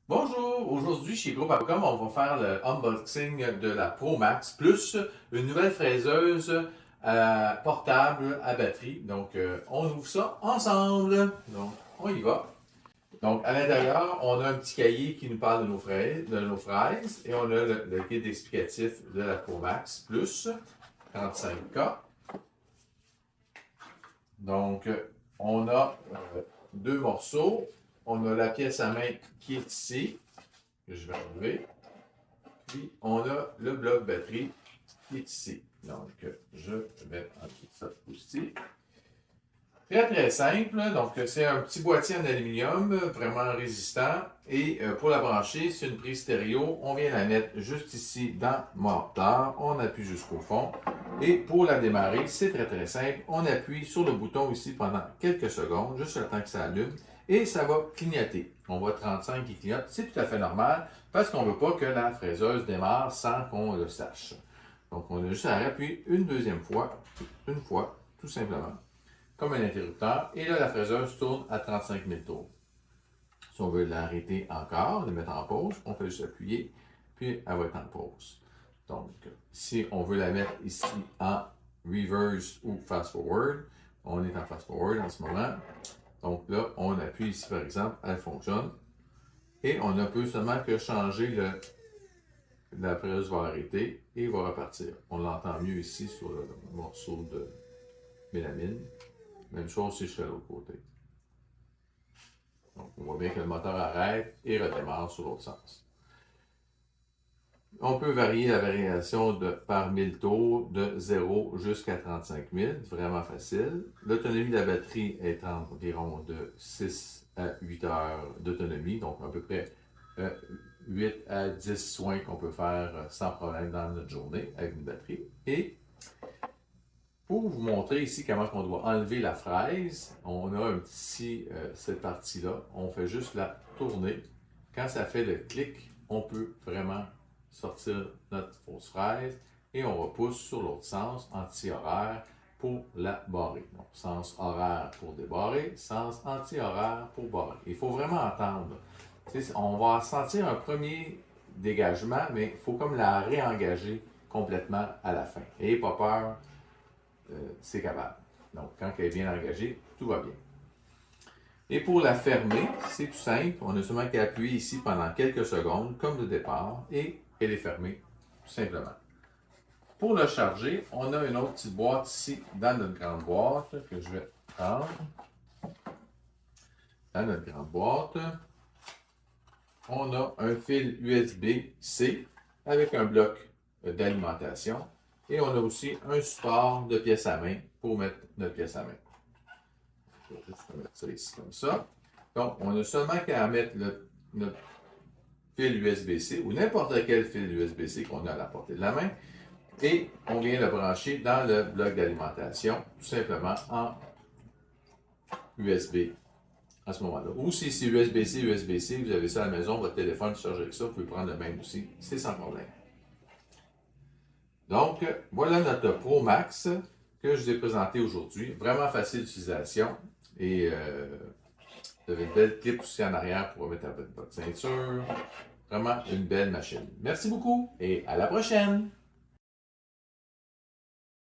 Bonjour, aujourd'hui chez Groupe Abacom, on va faire le unboxing de la Pro Max Plus, une nouvelle fraiseuse portable à batterie. Donc, on ouvre ça ensemble. Donc, on y va. Donc, à l'intérieur, on a un petit cahier qui nous parle de nos fraises et on a le guide explicatif de la Pro Max Plus 35K. Donc, on a deux morceaux. On a la pièce à main qui est ici, que je vais enlever. Puis, on a le bloc batterie qui est ici. Donc, je vais enlever ça aussi. Très, très simple. Donc, c'est un petit boîtier en aluminium, vraiment résistant. Et pour la brancher, c'est une prise stéréo. On vient la mettre juste ici dans le moteur. On appuie jusqu'au fond. Et pour la démarrer, c'est très, très simple. On appuie sur le bouton ici pendant quelques secondes, juste le temps que ça allume. Et ça va clignoter. On voit 35 qui clignote. C'est tout à fait normal parce qu'on ne veut pas que la fraiseuse démarre sans qu'on le sache. Donc, on a juste à appuyer une deuxième fois, tout simplement, comme un interrupteur. Et là, la fraiseuse tourne à 35 000 tours. Si on veut l'arrêter encore, la mettre en pause, on peut juste appuyer, puis elle va être en pause. Donc, si on veut la mettre ici en reverse ou fast forward, on est en fast forward en ce moment. Donc là, on appuie ici par exemple, elle fonctionne. Et on ne peut seulement que changer la fraise va arrêter et va repartir. On l'entend mieux ici sur le morceau de mélamine. Même chose si je fais l'autre côté. Donc on voit bien que le moteur arrête et redémarre sur l'autre sens. On peut varier la variation par 1000 tours de 0 jusqu'à 35 000, vraiment facile. L'autonomie de la batterie est environ de 6 à 8 heures d'autonomie, donc à peu près 8 à 10 soins qu'on peut faire sans problème dans notre journée avec une batterie. Et pour vous montrer ici comment on doit enlever la fraise, on a un petit, cette partie-là, on fait juste la tourner. Quand ça fait le clic, on peut vraiment sortir notre fausse fraise et on repousse sur l'autre sens anti-horaire pour la barrer. Donc, sens horaire pour débarrer, sens anti-horaire pour barrer. Il faut vraiment entendre. On va sentir un premier dégagement, mais il faut comme la réengager complètement à la fin. N'ayez pas peur, c'est capable. Donc, quand elle est bien engagée, tout va bien. Et pour la fermer, c'est tout simple. On a seulement qu'à appuyer ici pendant quelques secondes, comme le départ, et elle est fermée, tout simplement. Pour le charger, on a une autre petite boîte ici, dans notre grande boîte, que je vais prendre. Dans notre grande boîte, on a un fil USB-C avec un bloc d'alimentation. Et on a aussi un support de pièce à main pour mettre notre pièce à main. Je vais juste mettre ça ici comme ça. Donc, on a seulement qu'à mettre notre fil USB-C ou n'importe quel fil USB-C qu'on a à la portée de la main. Et on vient le brancher dans le bloc d'alimentation, tout simplement en USB à ce moment-là. Ou si c'est USB-C, USB-C, vous avez ça à la maison, votre téléphone charge avec ça, vous pouvez prendre le même aussi, c'est sans problème. Donc, voilà notre Pro Max que je vous ai présenté aujourd'hui. Vraiment facile d'utilisation et vous avez une belle clip aussi en arrière pour mettre à votre ceinture. Vraiment une belle machine. Merci beaucoup et à la prochaine!